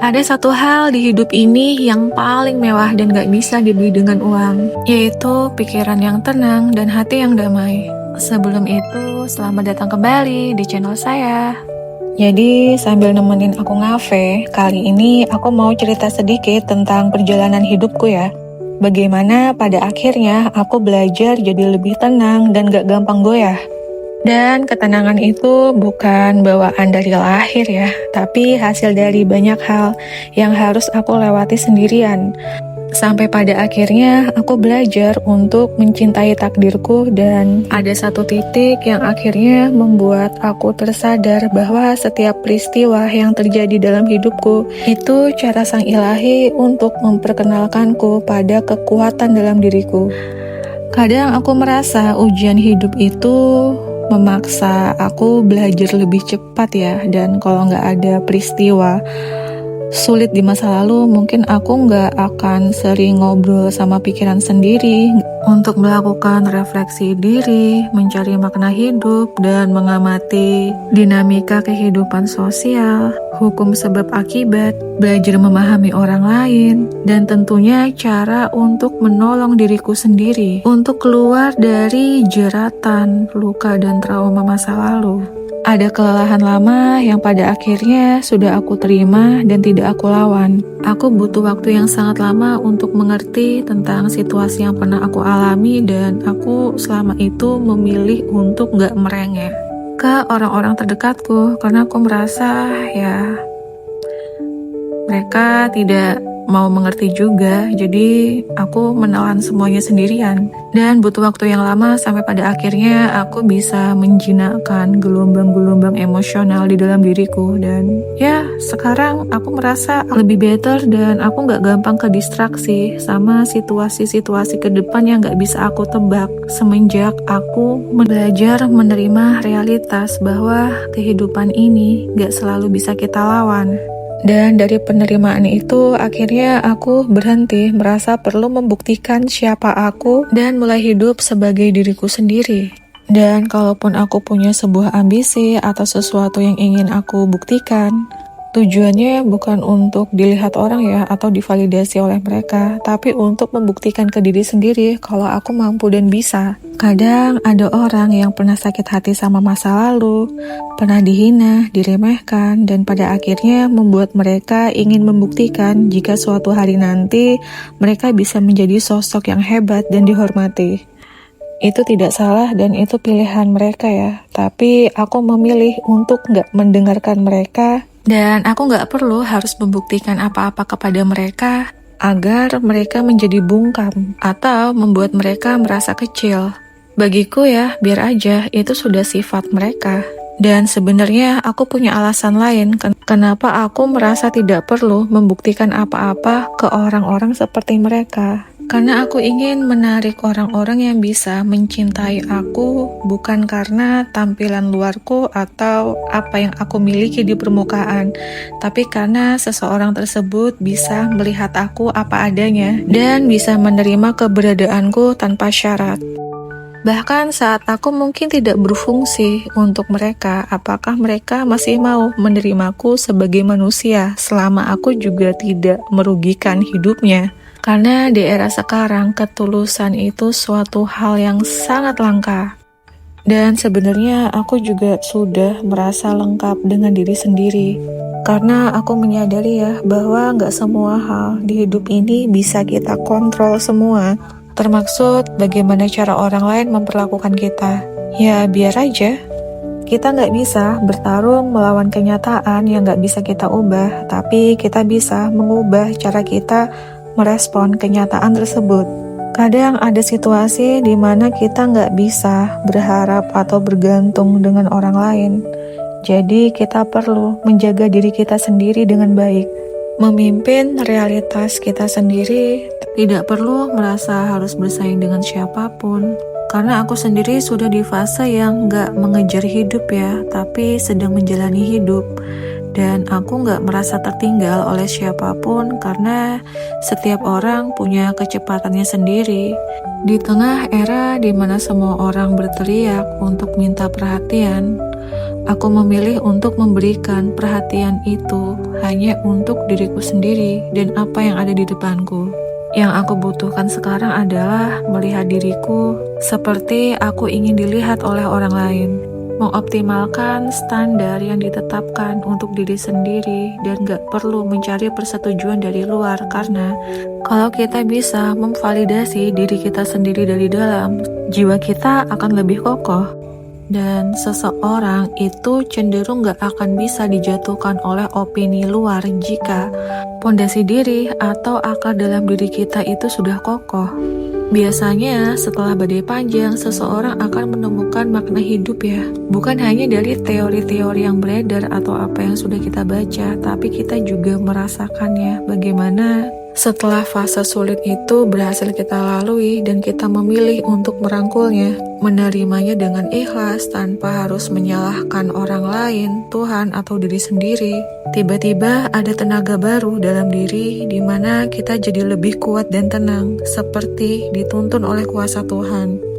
Ada satu hal di hidup ini yang paling mewah dan gak bisa dibeli dengan uang, yaitu pikiran yang tenang dan hati yang damai. Sebelum itu, selamat datang kembali di channel saya. Jadi, sambil nemenin aku ngafe, kali ini aku mau cerita sedikit tentang perjalanan hidupku ya. Bagaimana pada akhirnya aku belajar jadi lebih tenang dan gak gampang goyah. Dan ketenangan itu bukan bawaan dari lahir ya, tapi hasil dari banyak hal yang harus aku lewati sendirian. Sampai pada akhirnya aku belajar untuk mencintai takdirku, dan ada satu titik yang akhirnya membuat aku tersadar bahwa setiap peristiwa yang terjadi dalam hidupku itu cara Sang Ilahi untuk memperkenalkanku pada kekuatan dalam diriku. Kadang aku merasa ujian hidup itu memaksa aku belajar lebih cepat ya, dan kalau nggak ada peristiwa sulit di masa lalu, mungkin aku nggak akan sering ngobrol sama pikiran sendiri untuk melakukan refleksi diri, mencari makna hidup, dan mengamati dinamika kehidupan sosial, hukum sebab akibat, belajar memahami orang lain, dan tentunya cara untuk menolong diriku sendiri untuk keluar dari jeratan, luka, dan trauma masa lalu. Ada kelelahan lama yang pada akhirnya sudah aku terima dan tidak aku lawan. Aku butuh waktu yang sangat lama untuk mengerti tentang situasi yang pernah aku alami, dan aku selama itu memilih untuk gak merengek ke orang-orang terdekatku karena aku merasa ya mereka tidak mau mengerti juga, jadi aku menelan semuanya sendirian. Dan butuh waktu yang lama sampai pada akhirnya aku bisa menjinakkan gelombang-gelombang emosional di dalam diriku. Dan ya, sekarang aku merasa lebih better dan aku gak gampang ke distraksi sama situasi-situasi ke depan yang gak bisa aku tebak. Semenjak aku belajar menerima realitas bahwa kehidupan ini gak selalu bisa kita lawan. Dan dari penerimaan itu, akhirnya aku berhenti merasa perlu membuktikan siapa aku dan mulai hidup sebagai diriku sendiri. Dan kalaupun aku punya sebuah ambisi atau sesuatu yang ingin aku buktikan, tujuannya bukan untuk dilihat orang ya, atau divalidasi oleh mereka, tapi untuk membuktikan ke diri sendiri kalau aku mampu dan bisa. Kadang ada orang yang pernah sakit hati sama masa lalu, pernah dihina, diremehkan, dan pada akhirnya membuat mereka ingin membuktikan jika suatu hari nanti mereka bisa menjadi sosok yang hebat dan dihormati. Itu tidak salah dan itu pilihan mereka ya, tapi aku memilih untuk gak mendengarkan mereka. Dan aku gak perlu harus membuktikan apa-apa kepada mereka agar mereka menjadi bungkam atau membuat mereka merasa kecil. Bagiku ya, biar aja, itu sudah sifat mereka. Dan sebenarnya aku punya alasan lain kenapa aku merasa tidak perlu membuktikan apa-apa ke orang-orang seperti mereka. Karena aku ingin menarik orang-orang yang bisa mencintai aku bukan karena tampilan luarku atau apa yang aku miliki di permukaan, tapi karena seseorang tersebut bisa melihat aku apa adanya dan bisa menerima keberadaanku tanpa syarat. Bahkan saat aku mungkin tidak berfungsi untuk mereka, apakah mereka masih mau menerimaku sebagai manusia selama aku juga tidak merugikan hidupnya? Karena di era sekarang, ketulusan itu suatu hal yang sangat langka. Dan sebenarnya aku juga sudah merasa lengkap dengan diri sendiri. Karena aku menyadari ya bahwa gak semua hal di hidup ini bisa kita kontrol semua. Termaksud bagaimana cara orang lain memperlakukan kita. Ya biar aja. Kita nggak bisa bertarung melawan kenyataan yang nggak bisa kita ubah, tapi kita bisa mengubah cara kita merespon kenyataan tersebut. Kadang ada situasi di mana kita nggak bisa berharap atau bergantung dengan orang lain. Jadi kita perlu menjaga diri kita sendiri dengan baik. Memimpin realitas kita sendiri, tidak perlu merasa harus bersaing dengan siapapun. Karena aku sendiri sudah di fase yang gak mengejar hidup ya, tapi sedang menjalani hidup. Dan aku gak merasa tertinggal oleh siapapun karena setiap orang punya kecepatannya sendiri. Di tengah era di mana semua orang berteriak untuk minta perhatian, Aku memilih untuk memberikan perhatian itu hanya untuk diriku sendiri dan apa yang ada di depanku. Yang aku butuhkan sekarang adalah melihat diriku seperti aku ingin dilihat oleh orang lain. Mengoptimalkan standar yang ditetapkan untuk diri sendiri dan gak perlu mencari persetujuan dari luar, karena kalau kita bisa memvalidasi diri kita sendiri dari dalam, jiwa kita akan lebih kokoh. Dan seseorang itu cenderung gak akan bisa dijatuhkan oleh opini luar jika pondasi diri atau akar dalam diri kita itu sudah kokoh. Biasanya setelah badai panjang, seseorang akan menemukan makna hidup ya. Bukan hanya dari teori-teori yang beredar atau apa yang sudah kita baca, tapi kita juga merasakannya. Bagaimana setelah fase sulit itu berhasil kita lalui dan kita memilih untuk merangkulnya, menerimanya dengan ikhlas tanpa harus menyalahkan orang lain, Tuhan, atau diri sendiri. Tiba-tiba ada tenaga baru dalam diri di mana kita jadi lebih kuat dan tenang, seperti dituntun oleh kuasa Tuhan.